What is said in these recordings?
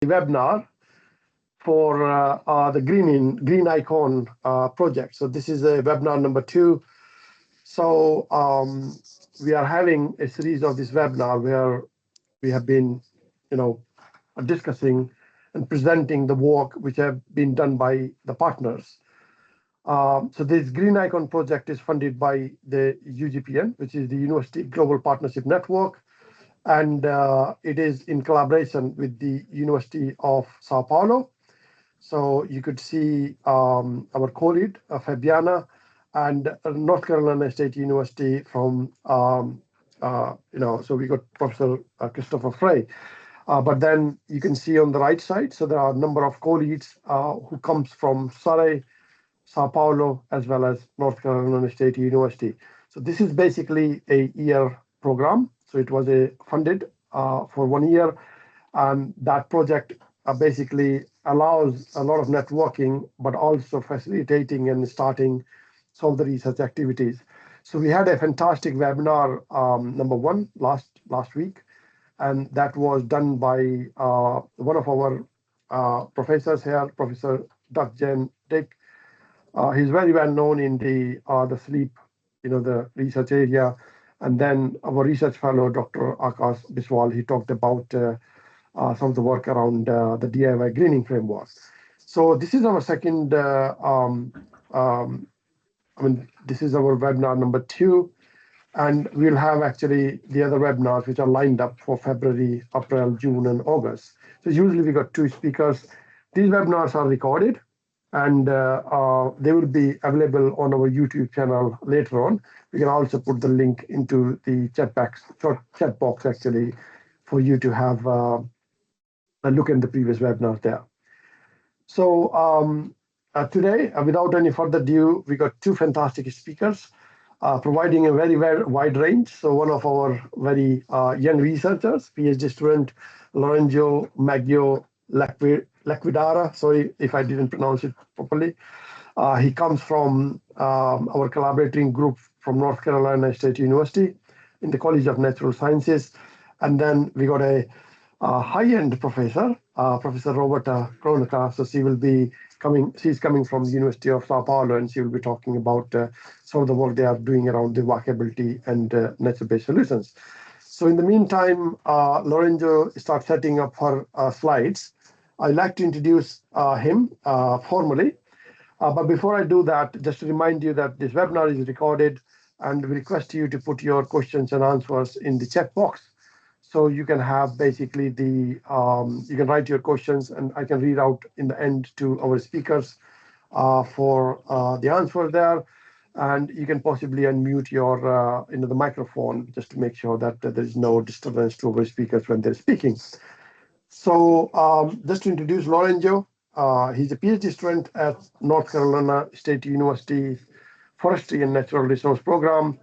webinar for the GreenICon project. So this is a webinar number 2. So we are having a series of this webinar where we have been, discussing and presenting the work which have been done by the partners. So this GreenICon project is funded by the UGPN, which is the University Global Partnership Network, and it is in collaboration with the University of Sao Paulo. So you could see our co-lead, Fabiana, and North Carolina State University from, so we got Professor Christopher Frey. But then you can see on the right side, so there are a number of co-leads who comes from Surrey, Sao Paulo, as well as North Carolina State University. So this is basically a year program. So it was funded for 1 year, and that project basically allows a lot of networking, but also facilitating and starting some of the research activities. So we had a fantastic webinar, number 1, last week, and that was done by one of our professors here, Professor Doug Jen Dick. He's very well known in the sleep, the research area. And then our research fellow, Dr. Akash Biswal, he talked about some of the work around the DIY greening framework. So this is our second, this is our webinar number 2. And we'll have actually the other webinars which are lined up for February, April, June, and August. So usually we got 2 speakers. These webinars are recorded, and they will be available on our YouTube channel later on. We can also put the link into the chat box actually for you to have a look at the previous webinars there. So today, without any further ado, we got 2 fantastic speakers providing a very, very wide range. So one of our very young researchers, PhD student, Lorenzo Maggio Laquidara. Sorry if I didn't pronounce it properly. He comes from our collaborating group from North Carolina State University in the College of Natural Sciences. And then we got a high-end professor, Professor Roberta Kronka. So she's coming from the University of Sao Paulo, and she will be talking about some of the work they are doing around the walkability and nature-based solutions. So in the meantime, Lorenzo starts setting up her slides. I'd like to introduce him formally. But before I do that, just to remind you that this webinar is recorded, and we request you to put your questions and answers in the chat box. So you can have basically you can write your questions, and I can read out in the end to our speakers for the answer there. And you can possibly unmute your the microphone just to make sure that there is no disturbance to our speakers when they're speaking. So just to introduce Lorenzo, he's a PhD student at North Carolina State University Forestry and Natural Resource Program.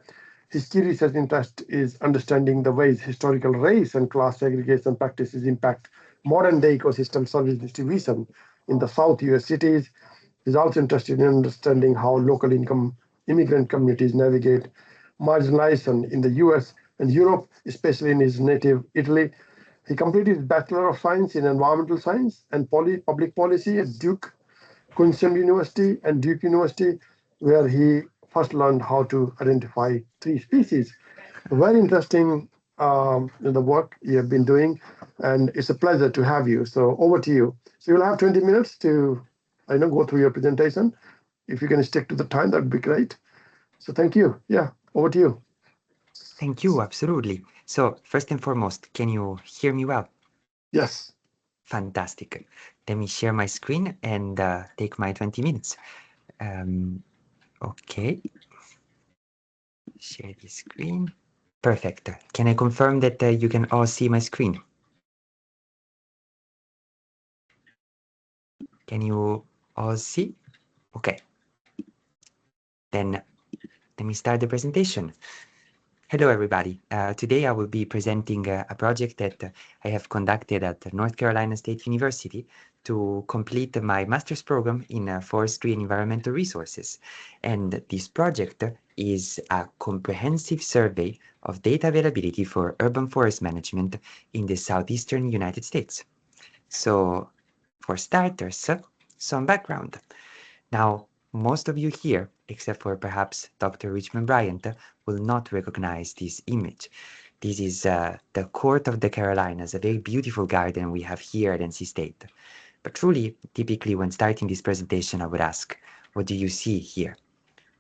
His key research interest is understanding the ways historical race and class segregation practices impact modern-day ecosystem service distribution in the South U.S. cities. He's also interested in understanding how local income immigrant communities navigate marginalization in the U.S. and Europe, especially in his native Italy. He completed his Bachelor of Science in Environmental Science and Public Policy at Kunshan University and Duke University, where he first learned how to identify 3 species. Very interesting the work you have been doing, and it's a pleasure to have you. So over to you. So you'll have 20 minutes to go through your presentation. If you can stick to the time, that would be great. So thank you. Yeah, over to you. Thank you, absolutely. So first and foremost, can you hear me well? Yes. Fantastic. Let me share my screen and take my 20 minutes. Okay. Share the screen. Perfect. Can I confirm that you can all see my screen? Can you all see? Okay. Then let me start the presentation. Hello, everybody. Today I will be presenting a project that I have conducted at North Carolina State University to complete my master's program in forestry and environmental resources. And this project is a comprehensive survey of data availability for urban forest management in the southeastern United States. So for starters, some background. Now, most of you here, except for perhaps Dr. Richmond Bryant, will not recognize this image. This is the Court of the Carolinas, a very beautiful garden we have here at NC State. But truly, typically when starting this presentation, I would ask, what do you see here?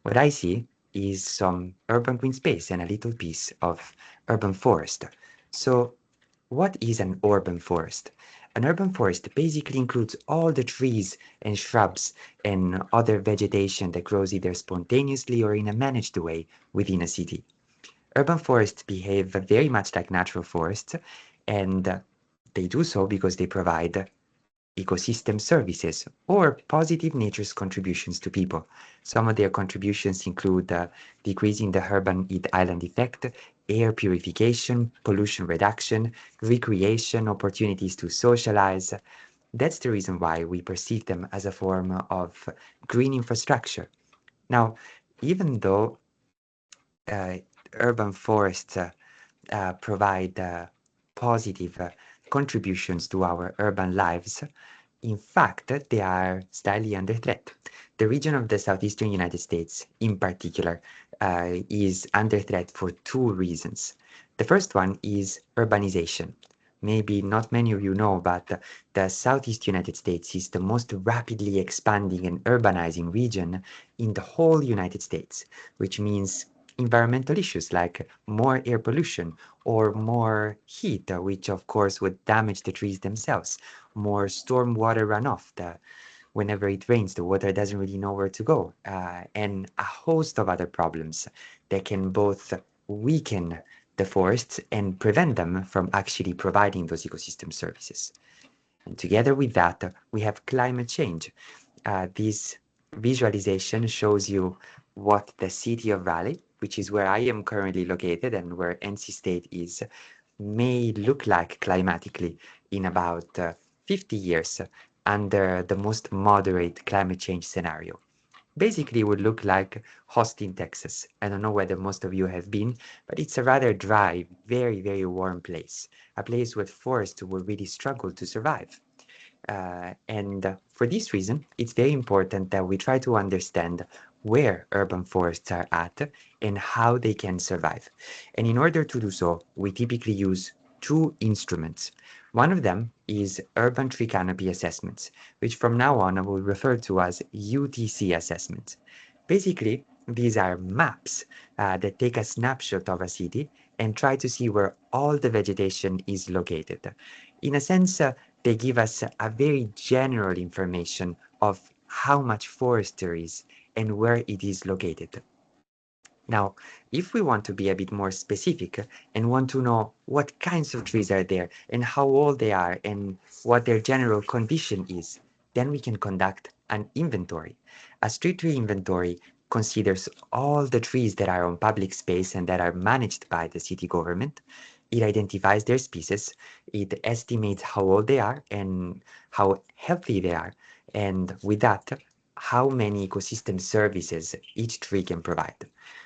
What I see is some urban green space and a little piece of urban forest. So what is an urban forest? An urban forest basically includes all the trees and shrubs and other vegetation that grows either spontaneously or in a managed way within a city. Urban forests behave very much like natural forests, and they do so because they provide ecosystem services or positive nature's contributions to people. Some of their contributions include decreasing the urban heat island effect, air purification, pollution reduction, recreation, opportunities to socialize. That's the reason why we perceive them as a form of green infrastructure. Now, even though uh, urban forests provide positive contributions to our urban lives, in fact, they are slightly under threat. The region of the southeastern United States, in particular, is under threat for two reasons. The first one is urbanization. Maybe not many of you know, but the Southeast United States is the most rapidly expanding and urbanizing region in the whole United States, which means environmental issues like more air pollution or more heat, which of course would damage the trees themselves, more storm water runoff. Whenever it rains, the water doesn't really know where to go, and a host of other problems that can both weaken the forests and prevent them from actually providing those ecosystem services. And together with that, we have climate change. This visualization shows you what the city of Raleigh, which is where I am currently located and where NC State is, may look like climatically in about 50 years under the most moderate climate change scenario. Basically, it would look like Austin, Texas. I don't know whether most of you have been, but it's a rather dry, very, very warm place. A place where forests will really struggle to survive. And for this reason, it's very important that we try to understand where urban forests are at and how they can survive. And in order to do so, we typically use two instruments. One of them is urban tree canopy assessments, which from now on I will refer to as UTC assessments. Basically, these are maps that take a snapshot of a city and try to see where all the vegetation is located. In a sense, they give us a very general information of how much forest there is and where it is located. Now, if we want to be a bit more specific and want to know what kinds of trees are there and how old they are and what their general condition is, then we can conduct an inventory. A street tree inventory considers all the trees that are on public space and that are managed by the city government. It identifies their species, it estimates how old they are and how healthy they are, and with that, how many ecosystem services each tree can provide.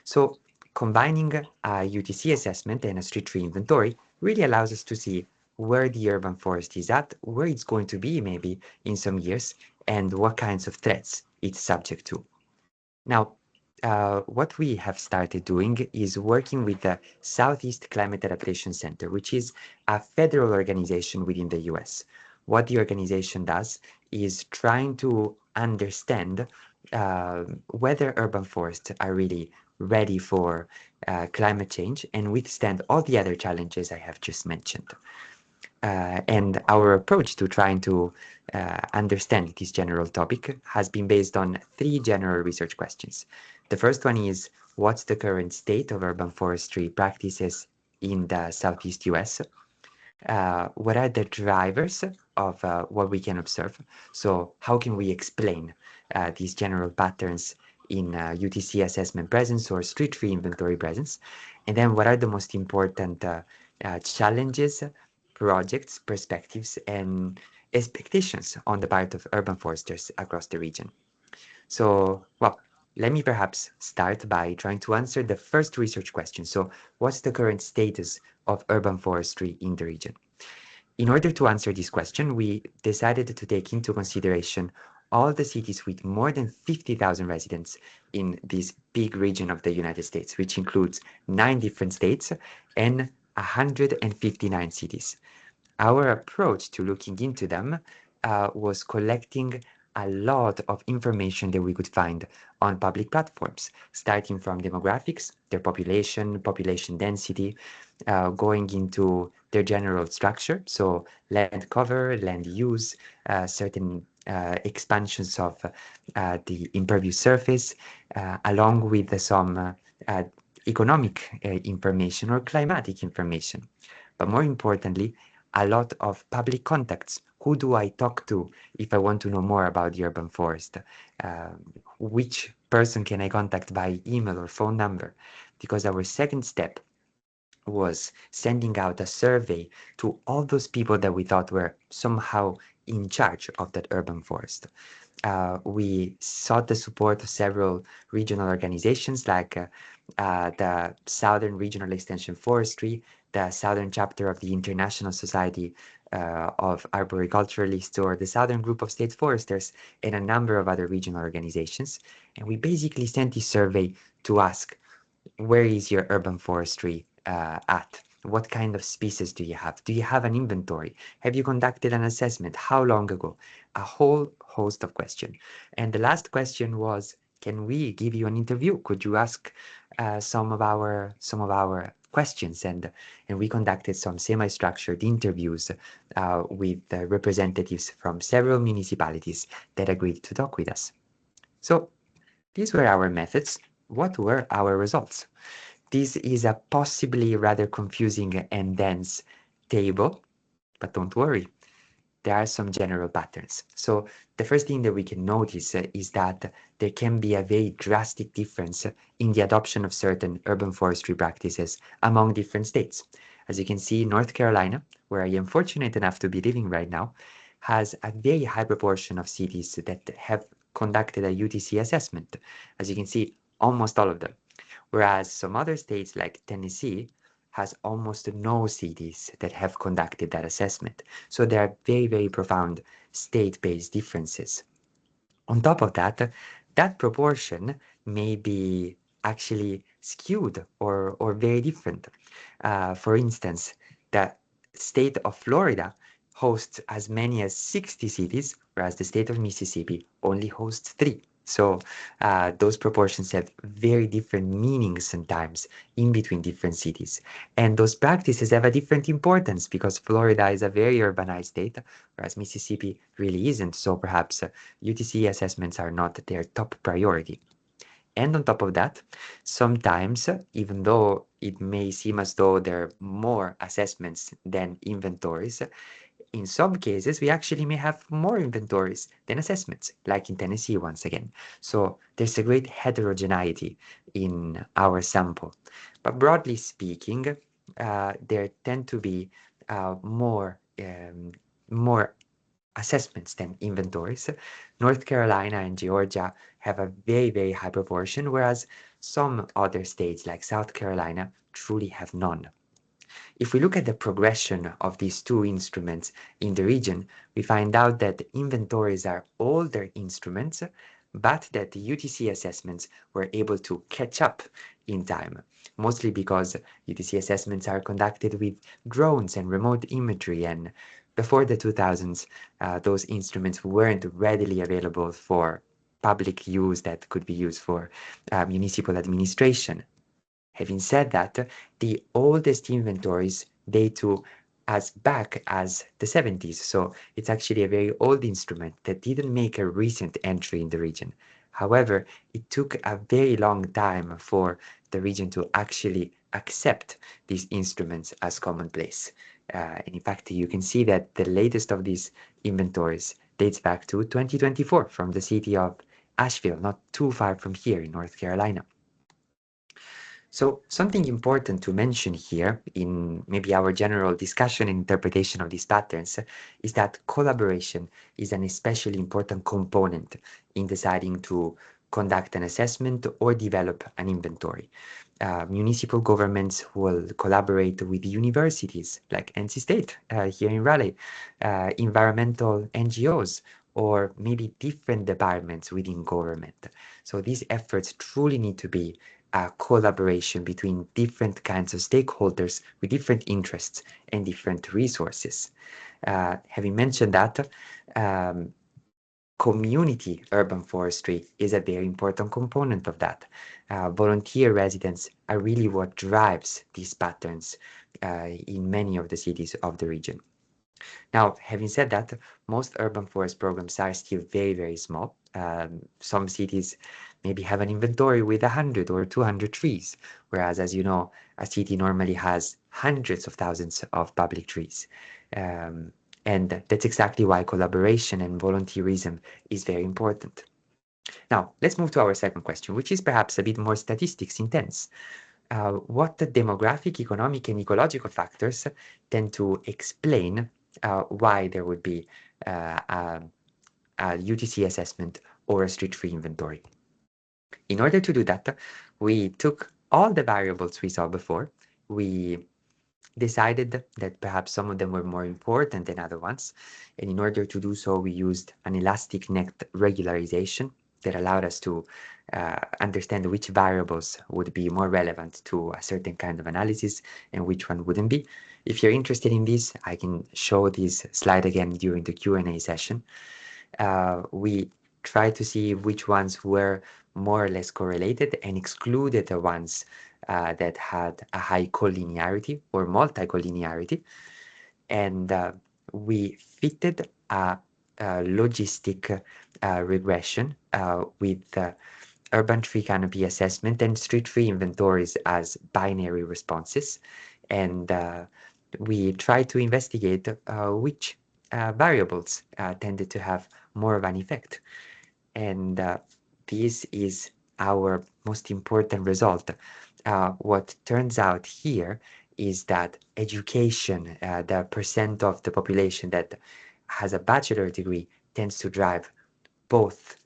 So combining a UTC assessment and a street tree inventory really allows us to see where the urban forest is at, where it's going to be maybe in some years, and what kinds of threats it's subject to. Now, what we have started doing is working with the Southeast Climate Adaptation Center, which is a federal organization within the US. What the organization does is trying to understand whether urban forests are really ready for climate change and withstand all the other challenges I have just mentioned. And our approach to trying to understand this general topic has been based on three general research questions. The first one is, what's the current state of urban forestry practices in the Southeast US? What are the drivers of what we can observe? So how can we explain these general patterns in UTC assessment presence or street tree inventory presence? And then what are the most important challenges, projects, perspectives, and expectations on the part of urban foresters across the region? So, well, let me perhaps start by trying to answer the first research question. So, what's the current status of urban forestry in the region? In order to answer this question, we decided to take into consideration all the cities with more than 50,000 residents in this big region of the United States, which includes 9 different states and 159 cities. Our approach to looking into them was collecting a lot of information that we could find on public platforms, starting from demographics, their population, population density, going into their general structure, so land cover, land use, certain expansions of the impervious surface, along with some economic information or climatic information. But more importantly, a lot of public contacts. Who do I talk to if I want to know more about the urban forest? Which person can I contact by email or phone number? Because our second step was sending out a survey to all those people that we thought were somehow in charge of that urban forest. We sought the support of several regional organizations like the Southern Regional Extension Forestry, the Southern chapter of the International Society of Arboriculturalists, or the Southern Group of State Foresters, and a number of other regional organizations. And we basically sent this survey to ask, where is your urban forestry at? What kind of species do you have? Do you have an inventory? Have you conducted an assessment? How long ago? A whole host of questions. And the last question was, can we give you an interview? Could you ask some of our questions? And we conducted some semi-structured interviews with representatives from several municipalities that agreed to talk with us. So these were our methods. What were our results? This is a possibly rather confusing and dense table, but don't worry, there are some general patterns. So the first thing that we can notice is that there can be a very drastic difference in the adoption of certain urban forestry practices among different states. As you can see, North Carolina, where I am fortunate enough to be living right now, has a very high proportion of cities that have conducted a UTC assessment. As you can see, almost all of them. Whereas some other states like Tennessee has almost no cities that have conducted that assessment. So there are very, very profound state-based differences. On top of that, that proportion may be actually skewed or very different. For instance, the state of Florida hosts as many as 60 cities, whereas the state of Mississippi only hosts 3. So those proportions have very different meanings sometimes in between different cities. And those practices have a different importance because Florida is a very urbanized state, whereas Mississippi really isn't. So perhaps UTC assessments are not their top priority. And on top of that, sometimes, even though it may seem as though there are more assessments than inventories, in some cases, we actually may have more inventories than assessments, like in Tennessee once again. So there's a great heterogeneity in our sample. But broadly speaking, there tend to be more assessments than inventories. North Carolina and Georgia have a very, very high proportion, whereas some other states like South Carolina truly have none. If we look at the progression of these two instruments in the region, we find out that inventories are older instruments, but that the UTC assessments were able to catch up in time, mostly because UTC assessments are conducted with drones and remote imagery, and before the 2000s, those instruments weren't readily available for public use that could be used for municipal administration. Having said that, the oldest inventories date to as back as the 70s, so it's actually a very old instrument that didn't make a recent entry in the region. However, it took a very long time for the region to actually accept these instruments as commonplace. And in fact, you can see that the latest of these inventories dates back to 2024 from the city of Asheville, not too far from here in North Carolina. So something important to mention here in maybe our general discussion and interpretation of these patterns is that collaboration is an especially important component in deciding to conduct an assessment or develop an inventory. Municipal governments will collaborate with universities like NC State here in Raleigh, environmental NGOs, or maybe different departments within government. So these efforts truly need to be a collaboration between different kinds of stakeholders with different interests and different resources. Having mentioned that, community urban forestry is a very important component of that. Volunteer residents are really what drives these patterns in many of the cities of the region. Now, having said that, most urban forest programs are still very, very small. Some cities maybe have an inventory with 100 or 200 trees, whereas, as you know, a city normally has hundreds of thousands of public trees. And that's exactly why collaboration and volunteerism is very important. Now, let's move to our second question, which is perhaps a bit more statistics intense. What the demographic, economic, and ecological factors tend to explain why there would be a UTC assessment or a street tree inventory? In order to do that, we took all the variables we saw before. We decided that perhaps some of them were more important than other ones. And in order to do so, we used an elastic net regularization that allowed us to understand which variables would be more relevant to a certain kind of analysis and which one wouldn't be. If you're interested in this, I can show this slide again during the Q&A session. We tried to see which ones were more or less correlated and excluded the ones that had a high collinearity or multi-collinearity. And we fitted a logistic regression with urban tree canopy assessment and street tree inventories as binary responses. And we tried to investigate which variables tended to have more of an effect. And this is our most important result. What turns out here is that education, the percent of the population that has a bachelor degree, tends to drive both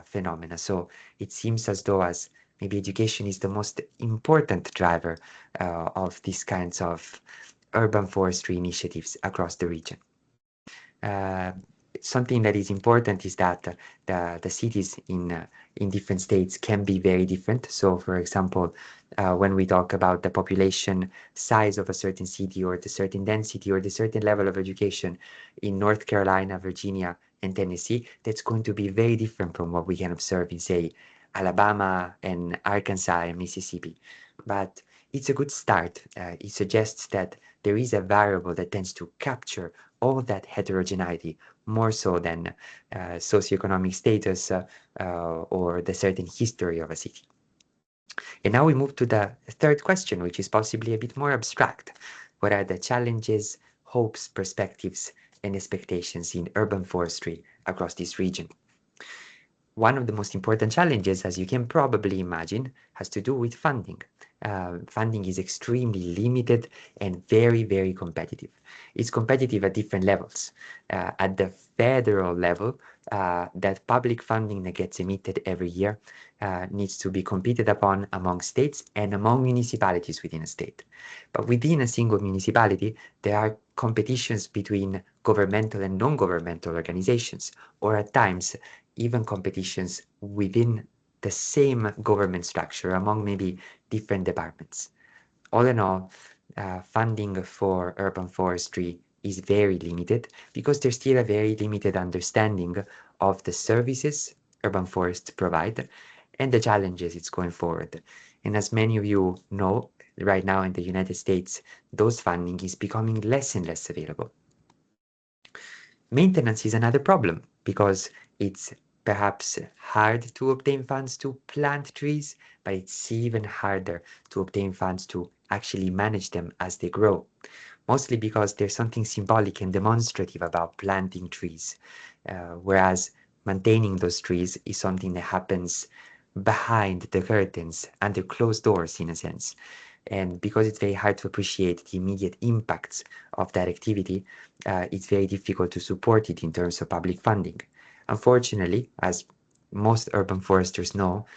phenomena. So it seems as though as maybe education is the most important driver of these kinds of urban forestry initiatives across the region. Something that is important is that the cities in different states can be very different. So, for example, when we talk about the population size of a certain city or the certain density or the certain level of education in North Carolina, Virginia, and Tennessee, that's going to be very different from what we can observe in, say, Alabama and Arkansas and Mississippi. But it's a good start. It suggests that there is a variable that tends to capture all that heterogeneity more so than socioeconomic status or the certain history of a city. And now we move to the third question, which is possibly a bit more abstract. What are the challenges, hopes, perspectives, and expectations in urban forestry across this region? One of the most important challenges, as you can probably imagine, has to do with funding. Funding is extremely limited and very, very competitive. It's competitive at different levels. At the federal level, that public funding that gets emitted every year needs to be competed upon among states and among municipalities within a state. But within a single municipality, there are competitions between governmental and non-governmental organizations, or at times, even competitions within the same government structure among maybe different departments. All in all, funding for urban forestry is very limited because there's still a very limited understanding of the services urban forests provide and the challenges it's going forward. And as many of you know, right now in the United States, those funding is becoming less and less available. Maintenance is another problem because it's perhaps hard to obtain funds to plant trees, but it's even harder to obtain funds to actually manage them as they grow. Mostly because there's something symbolic and demonstrative about planting trees, whereas maintaining those trees is something that happens behind the curtains, under closed doors in a sense. And because it's very hard to appreciate the immediate impacts of that activity, it's very difficult to support it in terms of public funding. Unfortunately, as most urban foresters know,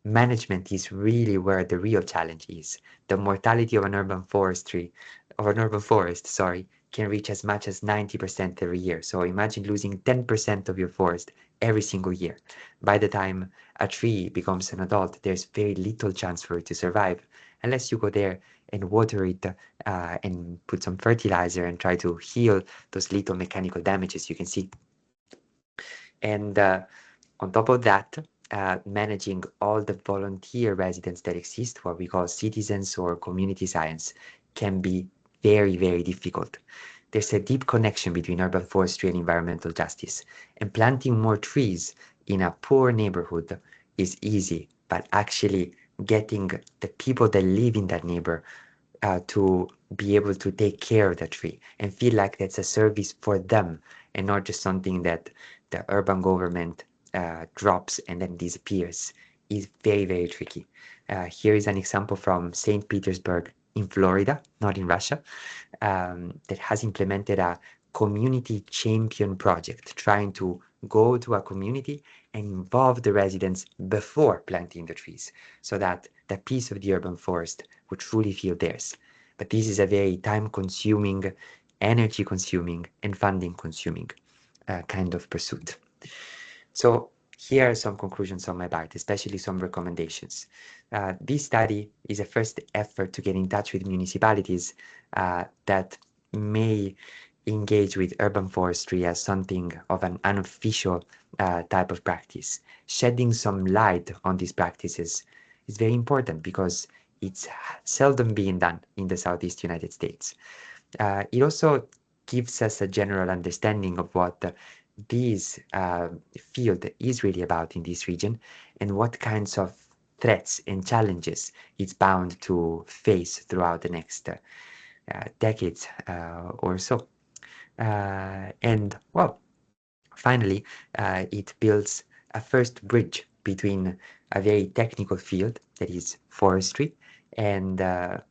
management is really where the real challenge is. The mortality of an urban forest, sorry, can reach as much as 90% every year. So imagine losing 10% of your forest every single year. By the time a tree becomes an adult, there's very little chance for it to survive unless you go there and water it and put some fertilizer and try to heal those little mechanical damages you can see. And on top of that, managing all the volunteer residents that exist, what we call citizens or community science, can be very, very difficult. There's a deep connection between urban forestry and environmental justice, and planting more trees in a poor neighborhood is easy, but actually getting the people that live in that neighbor to be able to take care of the tree and feel like that's a service for them and not just something that the urban government drops and then disappears is very, very tricky. Here is an example from St. Petersburg in Florida, not in Russia, that has implemented a community champion project, trying to go to a community and involve the residents before planting the trees so that the piece of the urban forest would truly feel theirs. But this is a very time-consuming, energy-consuming, and funding-consuming kind of pursuit. So here are some conclusions on my part, especially some recommendations. This study is a first effort to get in touch with municipalities that may engage with urban forestry as something of an unofficial type of practice. Shedding some light on these practices is very important because it's seldom being done in the Southeast United States. It also gives us a general understanding of what this field is really about in this region and what kinds of threats and challenges it's bound to face throughout the next decades or so. And well, finally, it builds a first bridge between a very technical field that is forestry and a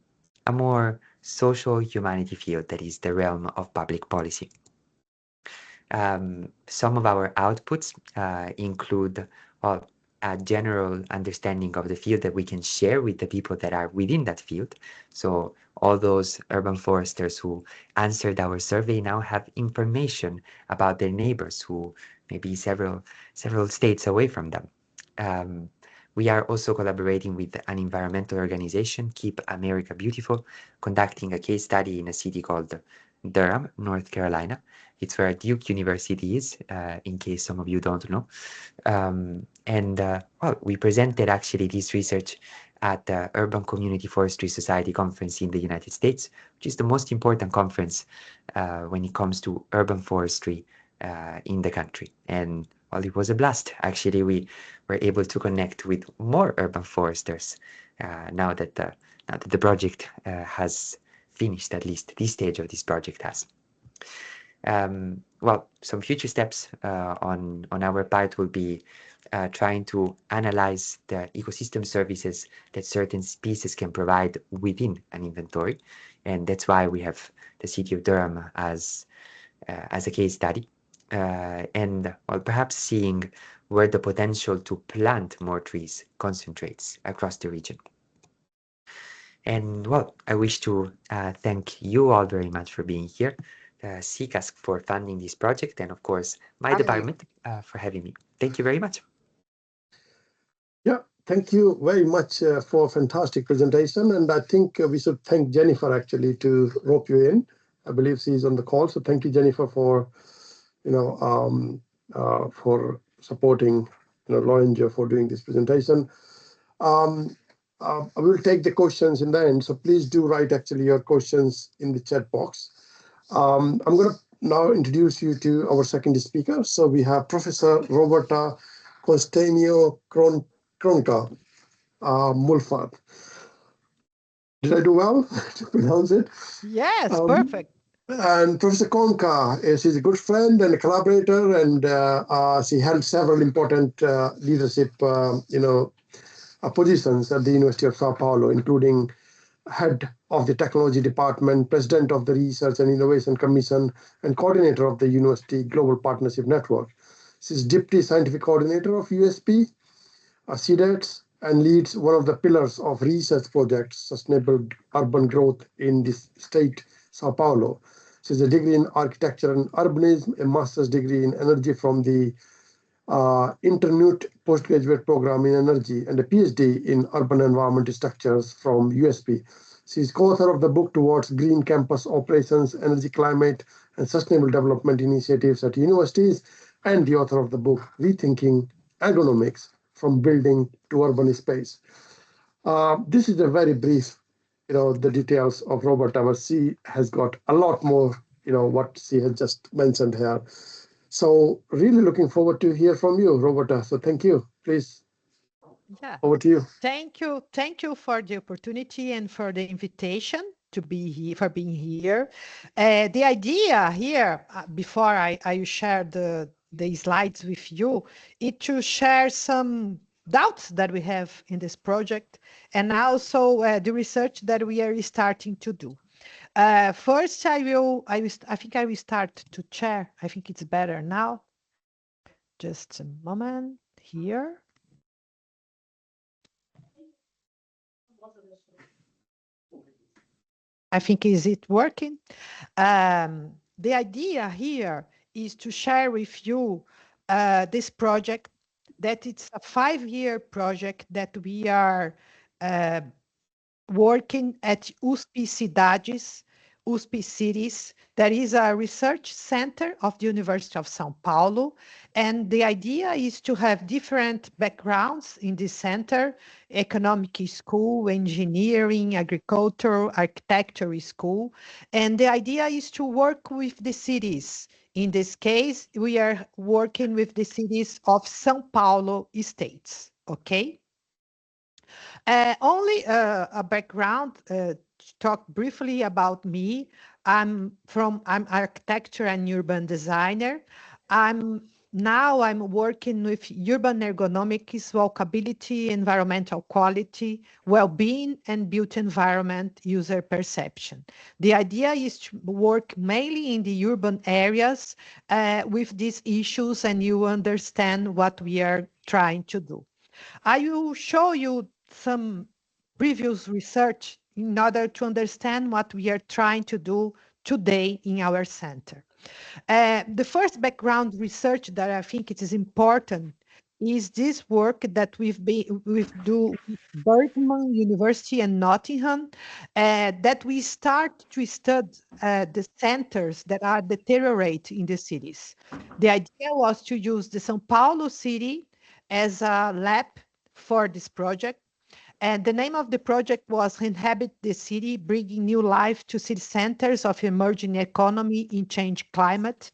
more social humanity field that is the realm of public policy. Some of our outputs include a general understanding of the field that we can share with the people that are within that field. So all those urban foresters who answered our survey now have information about their neighbors who may be several states away from them. We are also collaborating with an environmental organization, Keep America Beautiful, conducting a case study in a city called Durham, North Carolina. It's where Duke University is, in case some of you don't know. Well, we presented actually this research at the Urban Community Forestry Society conference in the United States, which is the most important conference when it comes to urban forestry in the country. And well, it was a blast. Actually, we were able to connect with more urban foresters now that the project has finished, at least this stage of this project has. Well, some future steps on our part will be trying to analyze the ecosystem services that certain species can provide within an inventory. And that's why we have the city of Durham as a case study. And well, perhaps seeing where the potential to plant more trees concentrates across the region. And well, I wish to thank you all very much for being here, CCASC for funding this project, and of course, my department for having me. Thank you very much. Yeah, thank you very much for a fantastic presentation. And I think we should thank Jennifer actually to rope you in. I believe she's on the call. So thank you, Jennifer, for for supporting Lorenzo for doing this presentation. I will take the questions in the end, so please do write actually your questions in the chat box. I'm going to now introduce you to our second speaker. So we have Professor Roberta Kronka, Mulford. Did I do well to pronounce it? Yes, perfect. And Professor Kronka, she's a good friend and a collaborator, and she held several important leadership, positions at the University of Sao Paulo, including head of the technology department, president of the Research and Innovation Commission, and coordinator of the University Global Partnership Network. She's deputy scientific coordinator of USP, CDETS, and leads one of the pillars of research projects, sustainable urban growth in this state, Sao Paulo. She has a degree in architecture and urbanism, a master's degree in energy from the Internute postgraduate program in energy, and a PhD in urban environment structures from USP. She is co-author of the book Towards Green Campus Operations, Energy, Climate, and Sustainable Development Initiatives at Universities, and the author of the book Rethinking Ergonomics from Building to Urban Space. This is a very brief, the details of Roberta, but she has got a lot more, what she has just mentioned here. So really looking forward to hear from you, Roberta. So thank you. Please, Yeah. over to you. Thank you. Thank you for the opportunity and for the invitation to be here, for being here. The idea here, before I share the slides with you, is to share some doubts that we have in this project and also the research that we are starting to do. First, I think I will start to share. I think it's better now. Just a moment here. I think, is it working? The idea here is to share with you this project, that it's a 5-year project that we are uh, working at USP Cidades, USP Cities. That is a research center of the University of São Paulo. And the idea is to have different backgrounds in this center: economic school, engineering, agriculture, architecture school. And the idea is to work with the cities. In this case, we are working with the cities of São Paulo states, okay? Only a background, to talk briefly about me. I'm architecture and urban designer. I'm working with urban ergonomics, walkability, environmental quality, well-being, and built environment user perception. The idea is to work mainly in the urban areas with these issues, and you understand what we are trying to do. I will show you some previous research in order to understand what we are trying to do today in our center. The first background research that I think it is important is this work that we've do with Bergman University and Nottingham, that we start to study the centers that are deteriorate in the cities. The idea was to use the São Paulo city as a lab for this project. And the name of the project was Inhabit the City, Bringing New Life to City Centers of Emerging Economy in Change Climate.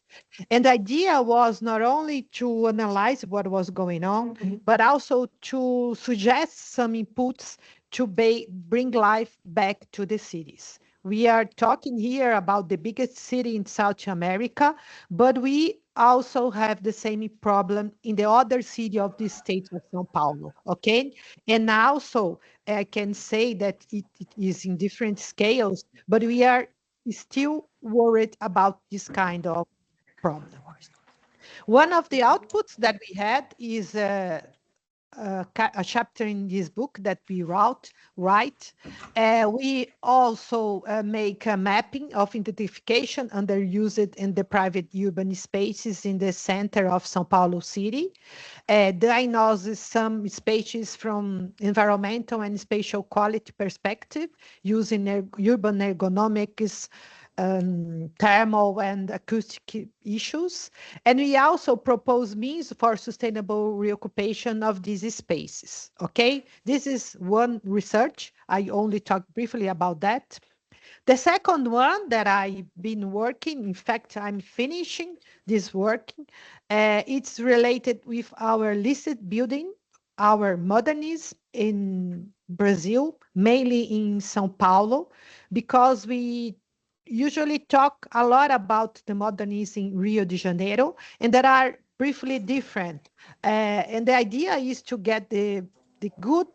And the idea was not only to analyze what was going on, but also to suggest some inputs to bring life back to the cities. We are talking here about the biggest city in South America, but we also have the same problem in the other city of the state of São Paulo, okay? And also, I can say that it is in different scales, but we are still worried about this kind of problem. One of the outputs that we had is a chapter in this book that we write. We also make a mapping of identification underused in the private urban spaces in the center of São Paulo city. Diagnoses some spaces from environmental and spatial quality perspective using urban ergonomics, thermal and acoustic issues. And we also propose means for sustainable reoccupation of these spaces, okay? This is one research. I only talked briefly about that. The second one that I've been working, in fact, I'm finishing this work, it's related with our listed building, our modernism in Brazil, mainly in São Paulo, because we usually talk a lot about the modernism in Rio de Janeiro, and that are briefly different. And the idea is to get the good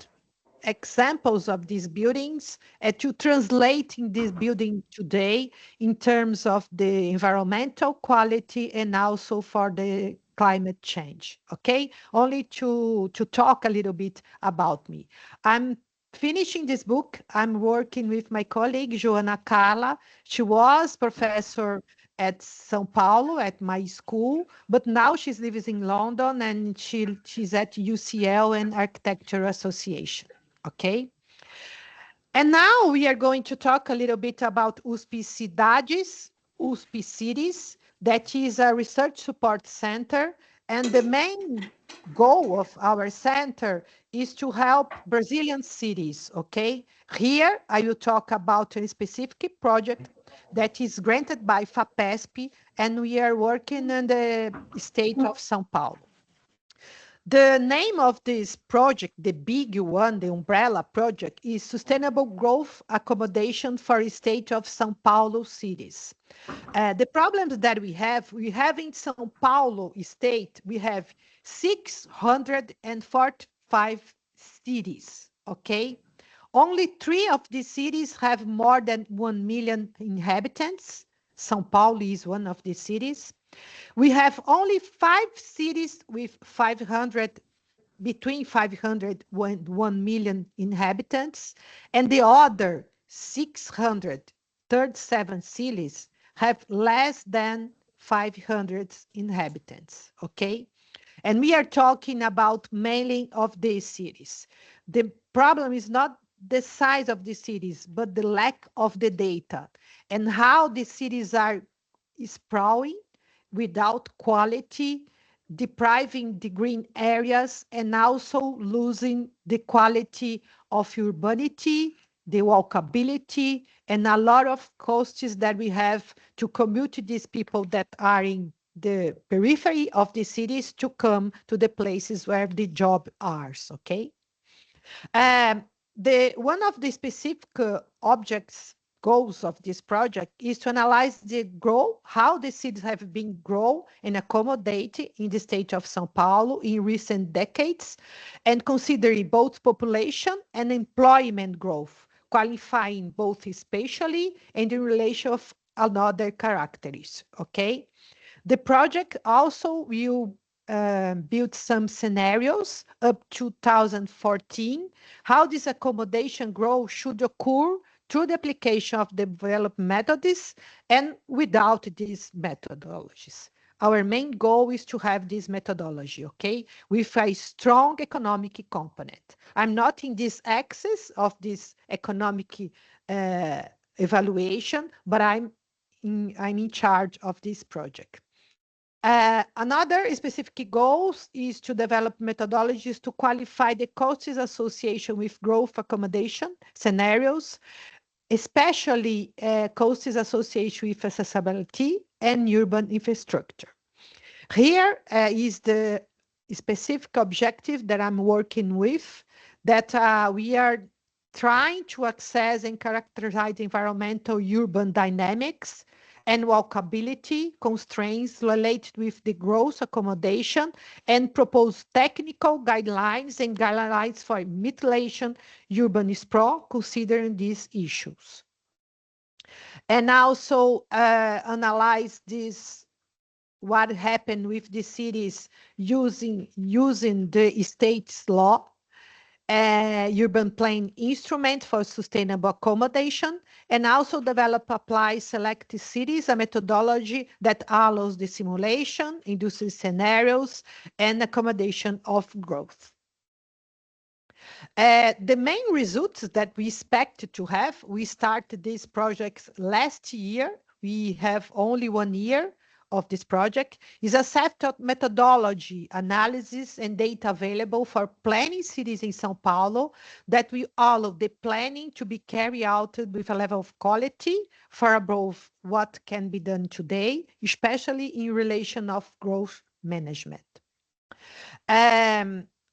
examples of these buildings to translate in this building today in terms of the environmental quality and also for the climate change. Okay, only to talk a little bit about me. I'm finishing this book. I'm working with my colleague Joana Carla. She was professor at São Paulo at my school, but now she's lives in London and she's at UCL and Architecture Association. Okay. And now we are going to talk a little bit about USP Cidades, USP Cities, that is a research support center. And the main goal of our center is to help Brazilian cities, okay? Here, I will talk about a specific project that is granted by FAPESP, and we are working in the state of São Paulo. The name of this project, the big one, the umbrella project, is Sustainable Growth Accommodation for State of São Paulo Cities. The problems that we have in São Paulo state, we have 645 cities, okay? Only 3 of these cities have more than 1 million inhabitants. São Paulo is one of the cities. We have only 5 cities with between 500 and 1 million inhabitants, and the other 637 cities have less than 500 inhabitants, okay? And we are talking about mainly of these cities. The problem is not the size of the cities, but the lack of the data and how the cities are sprawling without quality, depriving the green areas, and also losing the quality of urbanity, the walkability, and a lot of costs that we have to commute these people that are in the periphery of the cities to come to the places where the job are, okay? One of the specific goals of this project is to analyze the growth, how the cities have been grown and accommodated in the state of São Paulo in recent decades, and considering both population and employment growth, qualifying both spatially and in relation of another characteristics, okay? The project also will build some scenarios up to 2014, how this accommodation growth should occur through the application of developed methods and without these methodologies. Our main goal is to have this methodology, okay, with a strong economic component. I'm not in this axis of this economic evaluation, but I'm in charge of this project. Another specific goal is to develop methodologies to qualify the costs associated with growth accommodation scenarios, especially costs associated with accessibility and urban infrastructure. Here is the specific objective that I'm working with, that we are trying to assess and characterize environmental urban dynamics and walkability constraints related with the growth accommodation, and propose technical guidelines and guidelines for mitigation urban sprawl considering these issues. And also analyze this, what happened with the cities using the state's law, urban plan instrument for sustainable accommodation, and also apply select cities, a methodology that allows the simulation, industry scenarios, and accommodation of growth. The main results that we expect to have, we started these projects last year. We have only 1 year of this project, is a set of methodology, analysis, and data available for planning cities in São Paulo that will allow the planning to be carried out with a level of quality far above what can be done today, especially in relation of growth management.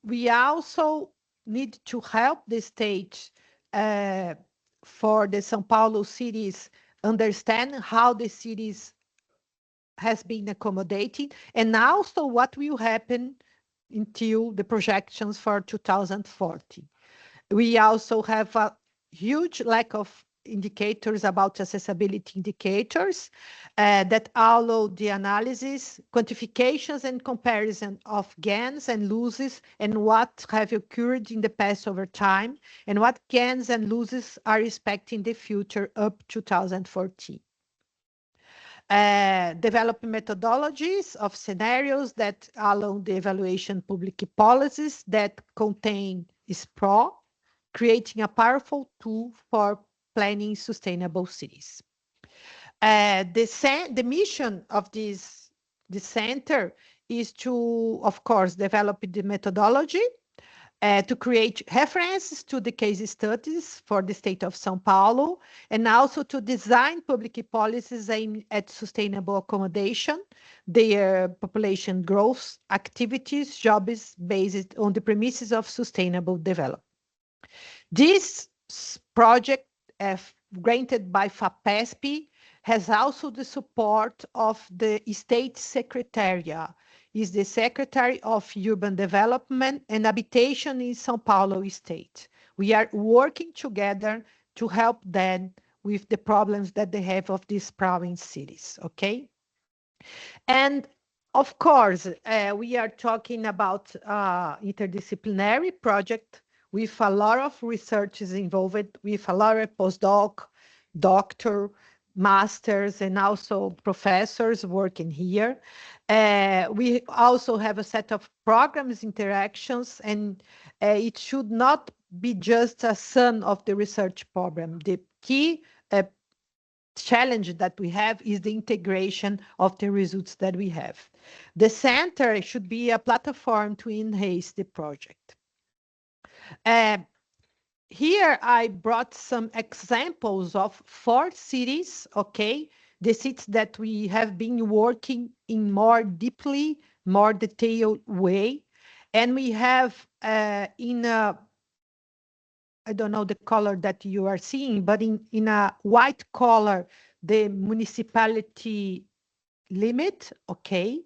We also need to help the state for the São Paulo cities understand how the cities has been accommodating, and also what will happen until the projections for 2040. We also have a huge lack of indicators about accessibility indicators that allow the analysis, quantifications, and comparison of gains and losses and what have occurred in the past over time and what gains and losses are expected in the future up 2014. Developing methodologies of scenarios that allow the evaluation public policies that contain SPRO, creating a powerful tool for planning sustainable cities. The mission of the center is to, of course, develop the methodology, to create references to the case studies for the state of São Paulo, and also to design public policies aimed at sustainable accommodation, their population growth, activities, jobs based on the premises of sustainable development. This project, granted by FAPESP, has also the support of the State Secretariat, is the Secretary of Urban Development and Habitation in São Paulo State. We are working together to help them with the problems that they have of these province cities, okay? And of course, we are talking about interdisciplinary project with a lot of researchers involved, with a lot of postdoc, doctor, masters, and also professors working here. We also have a set of programs, interactions, and it should not be just a sum of the research program. The key challenge that we have is the integration of the results that we have. The center should be a platform to enhance the project. Here I brought some examples of 4 cities, okay? The cities that we have been working in more deeply, more detailed way. And we have in a, I don't know the color that you are seeing, but in a white color, the municipality limit, okay?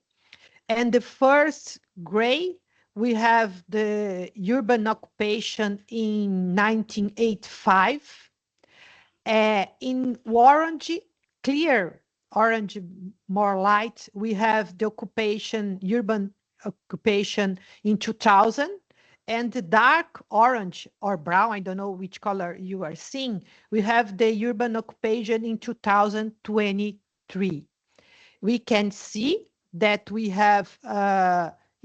And the first gray, we have the urban occupation in 1985. In orange, clear orange, more light, we have the urban occupation in 2000. And the dark orange or brown, I don't know which color you are seeing, we have the urban occupation in 2023. We can see that we have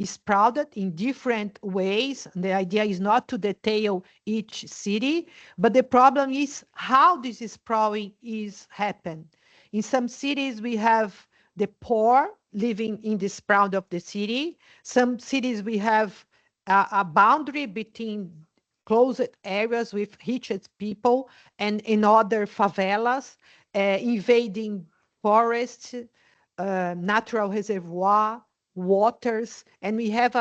sprouted in different ways. The idea is not to detail each city, but the problem is how this sprouting is happened. In some cities, we have the poor living in the sprout of the city. Some cities, we have a boundary between closed areas with rich people and in other favelas, invading forests, natural reservoir, waters, and we have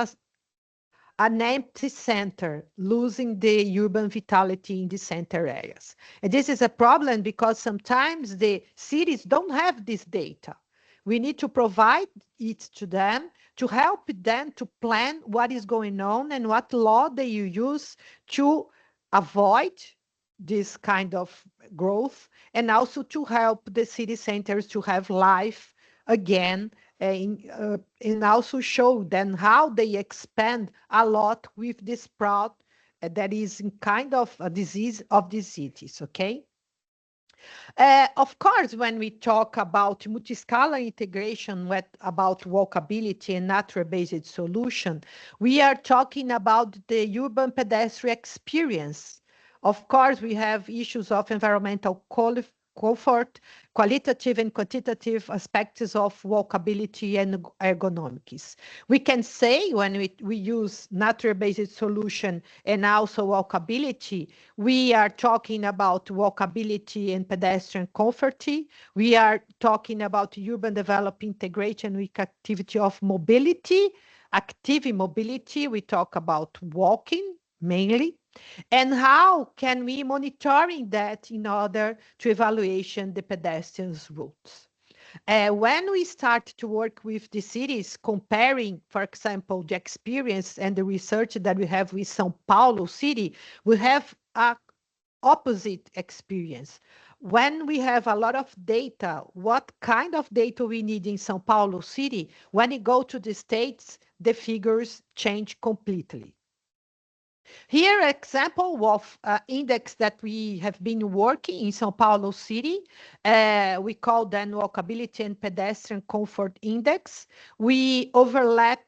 an empty center, losing the urban vitality in the center areas. And this is a problem because sometimes the cities don't have this data. We need to provide it to them to help them to plan what is going on and what law they use to avoid this kind of growth, and also to help the city centers to have life again, and also show them how they expand a lot with this sprout that is kind of a disease of the cities, okay? Of course, when we talk about multiscalar integration, about walkability and nature-based solution, we are talking about the urban pedestrian experience. Of course, we have issues of environmental comfort, qualitative and quantitative aspects of walkability and ergonomics. We can say when we use nature-based solution and also walkability, we are talking about walkability and pedestrian comfort. We are talking about urban development integration with activity of mobility, active mobility. We talk about walking mainly. And how can we monitoring that in order to evaluation the pedestrians' routes? When we start to work with the cities, comparing, for example, the experience and the research that we have with São Paulo city, we have a opposite experience. when we have a lot of data, what kind of data we need in São Paulo City, when you go to the states, the figures change completely. Here, example of index that we have been working in São Paulo City. We call them Walkability and Pedestrian Comfort Index. We overlap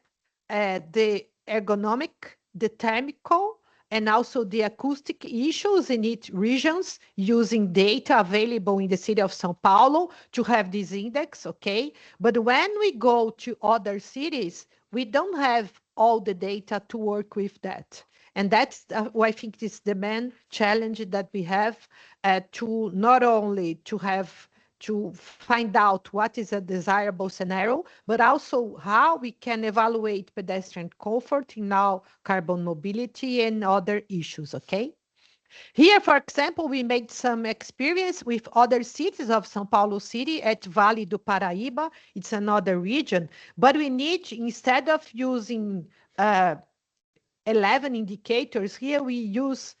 the ergonomic, the thermical, and also the acoustic issues in each regions using data available in the city of São Paulo to have this index, okay? But when we go to other cities, we don't have all the data to work with that. And that's, I think, is the main challenge that we have to not only to find out what is a desirable scenario, but also how we can evaluate pedestrian comfort in now carbon mobility and other issues, okay? Here, for example, we made some experience with other cities of São Paulo City at Vale do Paraíba. It's another region, but we need, instead of using 11 indicators, here we use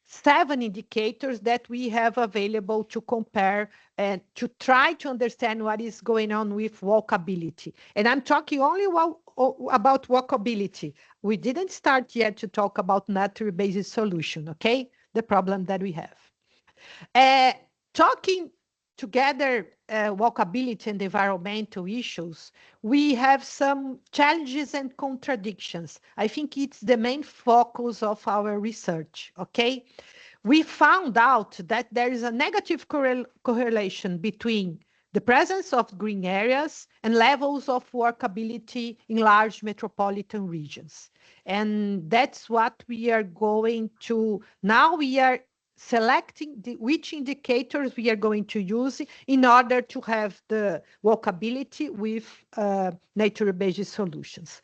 7 indicators that we have available to compare and to try to understand what is going on with walkability. And I'm talking only about walkability. We didn't start yet to talk about nature-based solution, okay? The problem that we have. Talking together walkability and environmental issues, we have some challenges and contradictions. I think it's the main focus of our research, okay? We found out that there is a negative correlation between the presence of green areas and levels of walkability in large metropolitan regions. And that's what we are going to, now we are selecting which indicators we are going to use in order to have the walkability with nature-based solutions.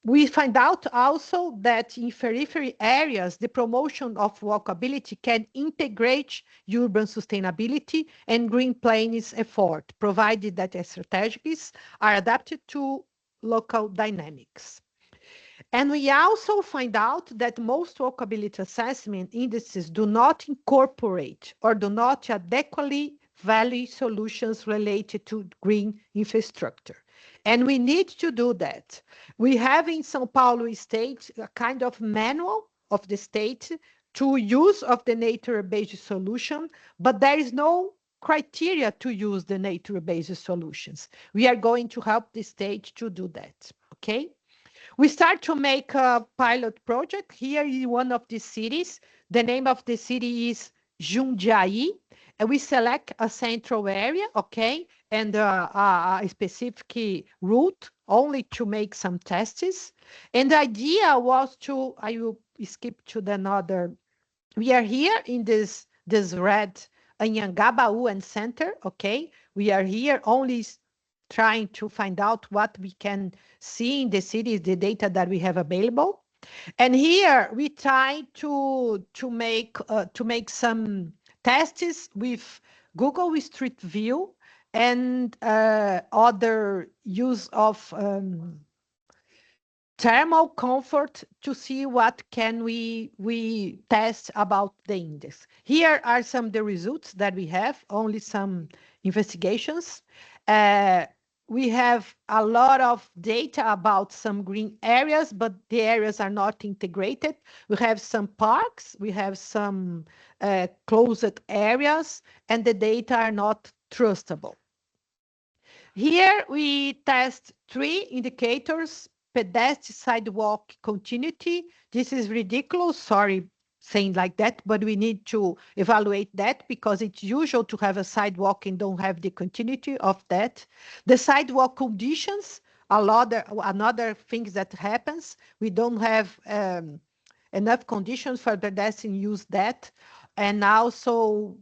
We find out also that in periphery areas, the promotion of walkability can integrate urban sustainability and green planning's effort, provided that the strategies are adapted to local dynamics. And we also find out that most walkability assessment indices do not incorporate or do not adequately value solutions related to green infrastructure. And we need to do that. We have in São Paulo state a kind of manual of the state to use of the nature-based solution, but there is no criteria to use the nature-based solutions. We are going to help the state to do that, okay? We start to make a pilot project here in one of the cities. The name of the city is Jundiaí, and we select a central area, okay, and a specific route only to make some tests. And the idea was to, I will skip to the another. We are here in this red Anhangabaú and center, okay. We are here only trying to find out what we can see in the cities, the data that we have available. And here we try to make some tests with Google Street View and other use of thermal comfort to see what can we test about the index. Here are some of the results that we have, only some investigations. We have a lot of data about some green areas, but the areas are not integrated. We have some parks, we have some closed areas, and the data are not trustable. Here we test 3 indicators: pedestrian sidewalk continuity. This is ridiculous, sorry saying like that, but we need to evaluate that because it's usual to have a sidewalk and don't have the continuity of that. The sidewalk conditions, another thing that happens, we don't have enough conditions for pedestrians use that. And also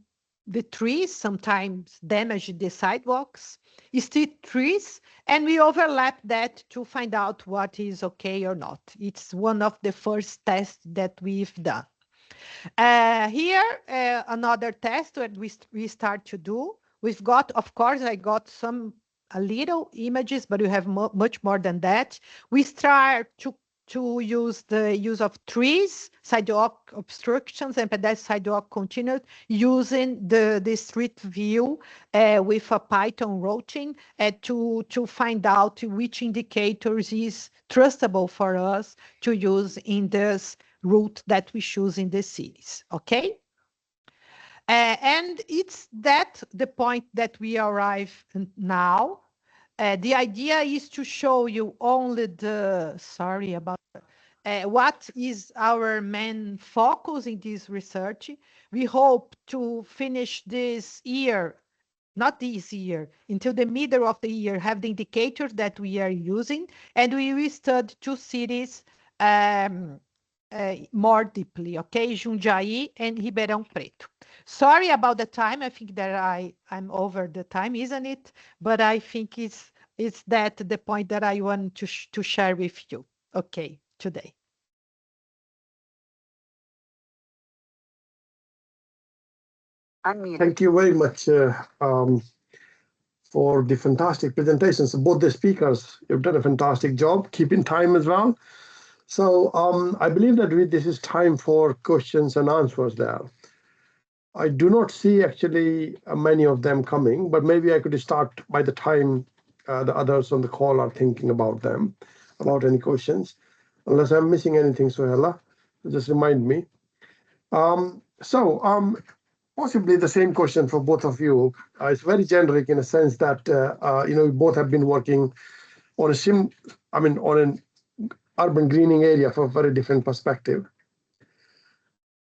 the trees sometimes damage the sidewalks, street trees, and we overlap that to find out what is okay or not. It's one of the first tests that we've done. Here, another test that we start to do. We've got, of course, I got a little images, but we have much more than that. We start to to use the use of trees, sidewalk obstructions, and pedestrian sidewalk continued using the street view with a Python routing to find out which indicators is trustable for us to use in this route that we choose in the cities, okay? And it's that the point that we arrive now. The idea is to show you only the, sorry about what is our main focus in this research. We hope to finish this year, not this year, until the middle of the year, have the indicators that we are using, and we will study two cities more deeply, okay? Jundiaí and Ribeirão Preto. Sorry about the time. I think that I'm over the time, isn't it? But I think it's that the point that I want to share with you, okay, today. Thank you very much for the fantastic presentations. Both the speakers, you've done a fantastic job, keeping time as well. So I believe that this is time for questions and answers there. I do not see actually many of them coming, but maybe I could start by the time the others on the call are thinking about them, about any questions. Unless I'm missing anything, Suhela, just remind me. Possibly the same question for both of you. It's very generic in a sense that you both have been working on on an urban greening area for a very different perspective.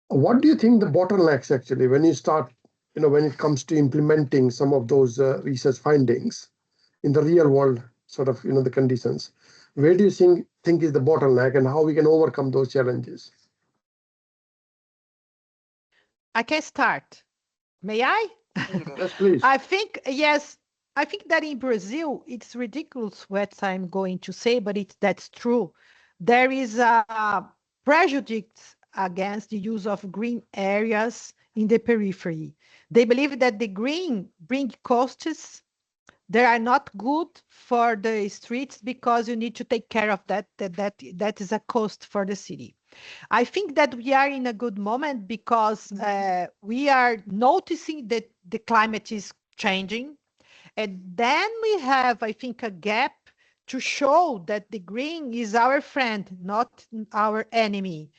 What do you think the bottlenecks actually when you start, when it comes to implementing some of those research findings in the real world, sort of, the conditions? Where do you think is the bottleneck and how we can overcome those challenges? I can start. May I? Yes, please. I think that in Brazil, it's ridiculous what I'm going to say, but that's true. There is a prejudice against the use of green areas in the periphery. They believe that the green bring costs that are not good for the streets because you need to take care of that is a cost for the city. I think that we are in a good moment because we are noticing that the climate is changing. And then we have, I think, a gap to show that the green is our friend, not our enemy,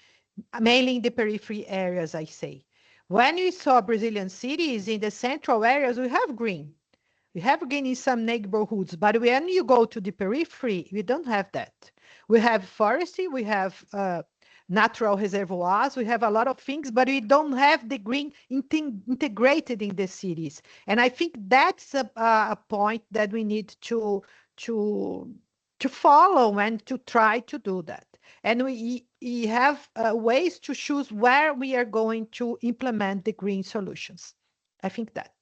mainly in the periphery areas, I say. When we saw Brazilian cities in the central areas, we have green. We have green in some neighborhoods, but when you go to the periphery, we don't have that. We have forestry, we have natural reservoirs, we have a lot of things, but we don't have the green integrated in the cities. And I think that's a point that we need to follow and to try to do that. And we have ways to choose where we are going to implement the green solutions. I think that.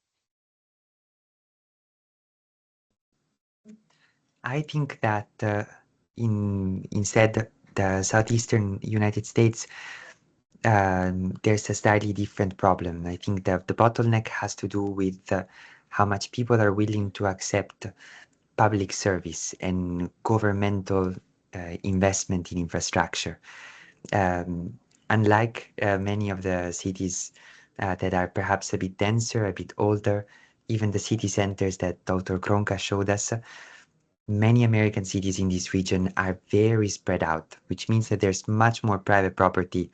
I think that instead the southeastern United States, there's a slightly different problem. I think that the bottleneck has to do with how much people are willing to accept public service and governmental investment in infrastructure. Unlike many of the cities that are perhaps a bit denser, a bit older, even the city centers that Dr. Kronka showed us, many American cities in this region are very spread out, which means that there's much more private property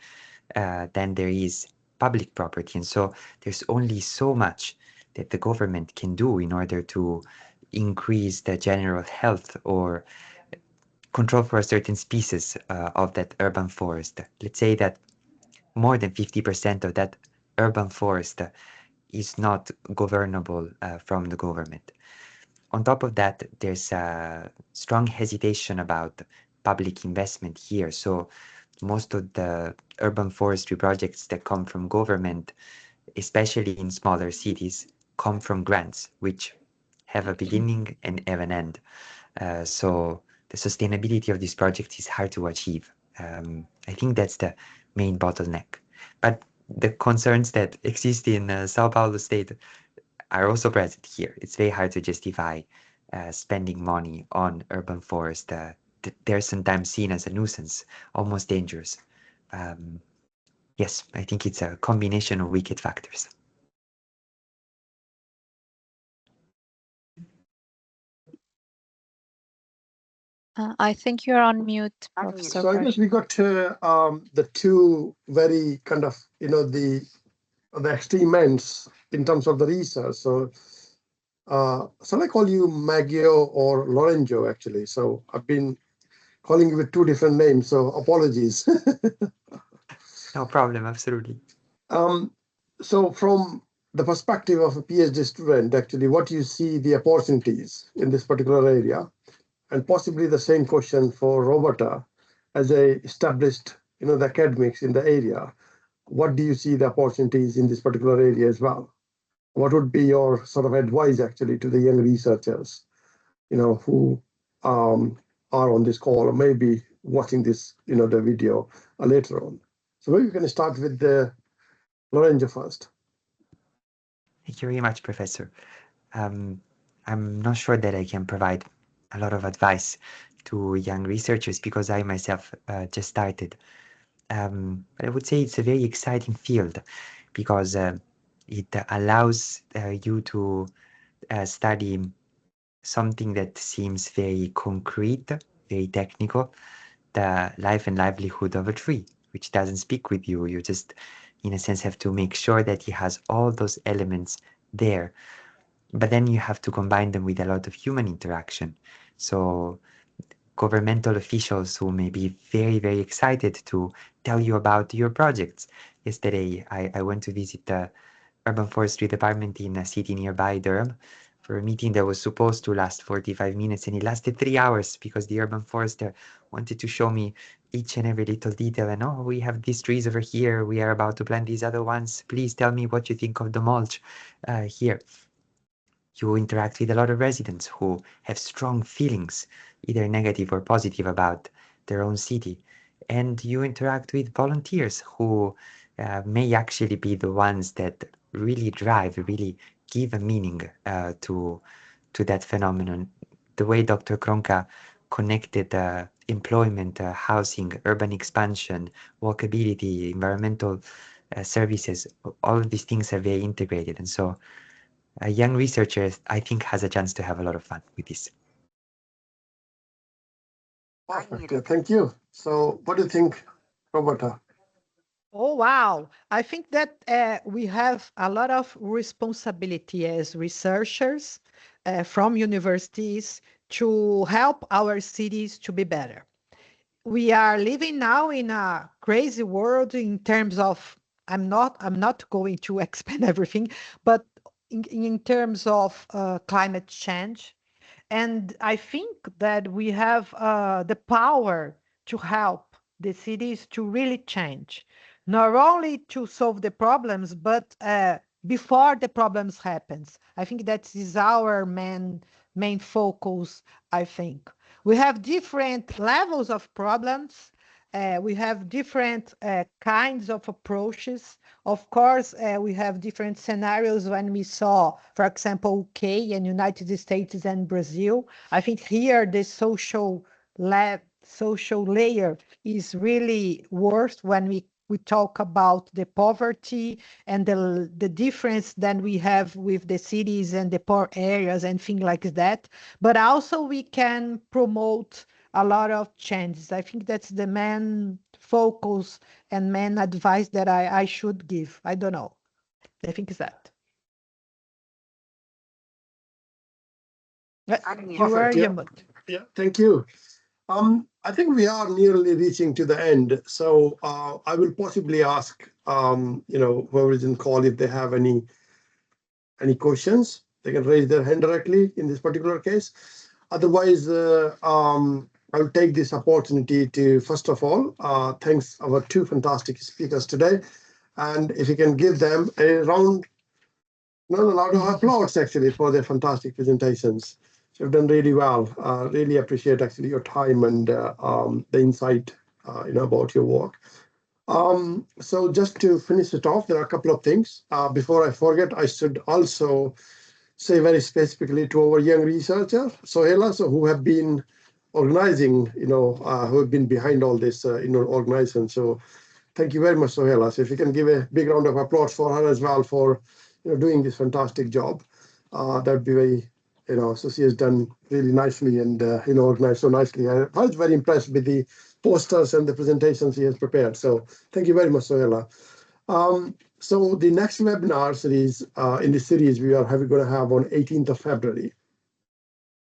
than there is public property. And so there's only so much that the government can do in order to increase the general health or control for a certain species of that urban forest. Let's say that more than 50% of that urban forest is not governable from the government. On top of that, there's a strong hesitation about public investment here. So most of the urban forestry projects that come from government, especially in smaller cities, come from grants, which have a beginning and have an end. So the sustainability of this project is hard to achieve. I think that's the main bottleneck. But the concerns that exist in Sao Paulo state are also present here. It's very hard to justify spending money on urban forest. The they're sometimes seen as a nuisance, almost dangerous. Yes, I think it's a combination of wicked factors. I think you're on mute, Professor. So I guess we got the two very kind of, the extreme ends in terms of the research. So shall I call you Maggio or Lorenzo, actually? So I've been calling you with two different names, so apologies. No problem, absolutely. So from the perspective of a PhD student, actually, what you see the opportunities in this particular area, and possibly the same question for Roberta, as a established, the academics in the area, what do you see the opportunities in this particular area as well? What would be your sort of advice actually to the young researchers, who are on this call or maybe watching this, the video later on? So maybe we can start with Lorenzo first. Thank you very much, Professor. I'm not sure that I can provide a lot of advice to young researchers because I myself just started. But I would say it's a very exciting field because it allows you to study something that seems very concrete, very technical, the life and livelihood of a tree, which doesn't speak with you. You just, in a sense, have to make sure that it has all those elements there. But then you have to combine them with a lot of human interaction. So governmental officials who may be very, very excited to tell you about your projects. Yesterday, I went to visit the urban forestry department in a city nearby Durham for a meeting that was supposed to last 45 minutes, and it lasted 3 hours because the urban forester wanted to show me each and every little detail. And oh, we have these trees over here. We are about to plant these other ones. Please tell me what you think of the mulch here. You interact with a lot of residents who have strong feelings, either negative or positive, about their own city. And you interact with volunteers who may actually be the ones that really drive, really give a meaning to that phenomenon. The way Dr. Kronka connected employment, housing, urban expansion, walkability, environmental services, all of these things are very integrated. And so a young researcher, I think, has a chance to have a lot of fun with this. Perfect. Thank you. So what do you think, Roberta? Oh, wow. I think that we have a lot of responsibility as researchers from universities to help our cities to be better. We are living now in a crazy world in terms of, I'm not going to expand everything, but in terms of climate change. And I think that we have the power to help the cities to really change, not only to solve the problems, but before the problems happens. I think that is our main focus. I think we have different levels of problems. We have different kinds of approaches. Of course, we have different scenarios when we saw, for example, UK and United States and Brazil. I think here the social layer is really worse when we talk about the poverty and the difference that we have with the cities and the poor areas and things like that. But also we can promote a lot of changes. I think that's the main focus and main advice that I should give. I don't know. I think it's that. You are Perfect, yeah, thank you. I think we are nearly reaching to the end. So I will possibly ask, whoever is in call, if they have any questions, they can raise their hand directly in this particular case. Otherwise, I'll take this opportunity to, first of all, thanks our two fantastic speakers today. And if you can give them a round of applause, actually, for their fantastic presentations. So you've done really well. Really appreciate, actually, your time and the insight, about your work. So just to finish it off, there are a couple of things. Before I forget, I should also say very specifically to our young researchers, who have been organizing, who have been behind all this, organization. So thank you very much, Sohaila. So if you can give a big round of applause for her as well for, doing this fantastic job, that'd be very, so she has done really nicely and, organized so nicely. I was very impressed with the posters and the presentations she has prepared. So thank you very much, Sohaila. So the next webinar series in this series we are going to have on 18th of February.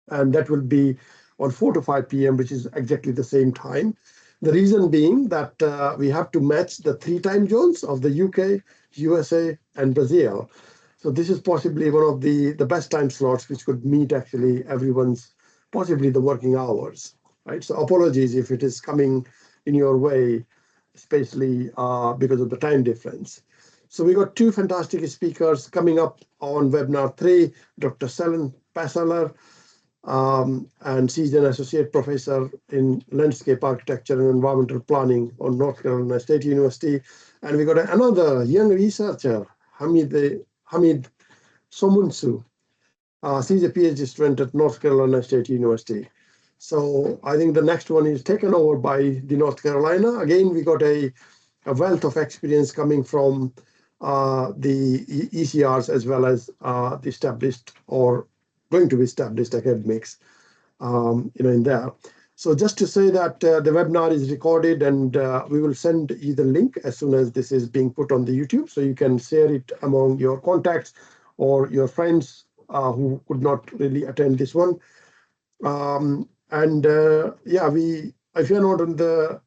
And that will be on 4 to 5 p.m., which is exactly the same time. The reason being that we have to match the 3 time zones of the UK, USA, and Brazil. So this is possibly one of the best time slots which could meet actually everyone's, possibly the working hours, right? So apologies if it is coming in your way, especially because of the time difference. So we got 2 fantastic speakers coming up on webinar 3, Dr. Selen Passaler, and she's an associate professor in landscape architecture and environmental planning on North Carolina State University. And we got another young researcher, Hamid Somunsu. She's a PhD student at North Carolina State University. So I think the next one is taken over by the North Carolina. Again, we got a wealth of experience coming from the ECRs as well as the established or going to be established academics, in there. So just to say that the webinar is recorded and we will send you the link as soon as this is being put on the YouTube, so you can share it among your contacts or your friends who could not really attend this one. Yeah, if you're not on the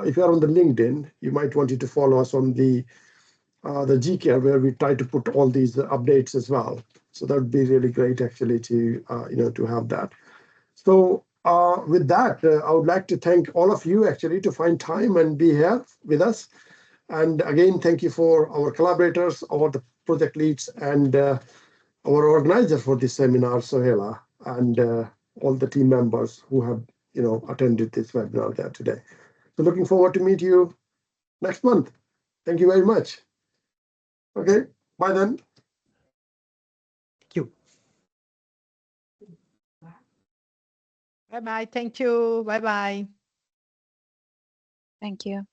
if you're on the LinkedIn, you might want to follow us on the GCare, where we try to put all these updates as well. So that would be really great actually to to have that. So with that, I would like to thank all of you actually to find time and be here with us. And again, thank you for our collaborators, our the project leads, and our organizer for this seminar, Sohaila, and all the team members who have attended this webinar there today. So looking forward to meet you next month. Thank you very much. Okay, bye then. Thank you. Bye-bye. Thank you. Bye-bye. Thank you.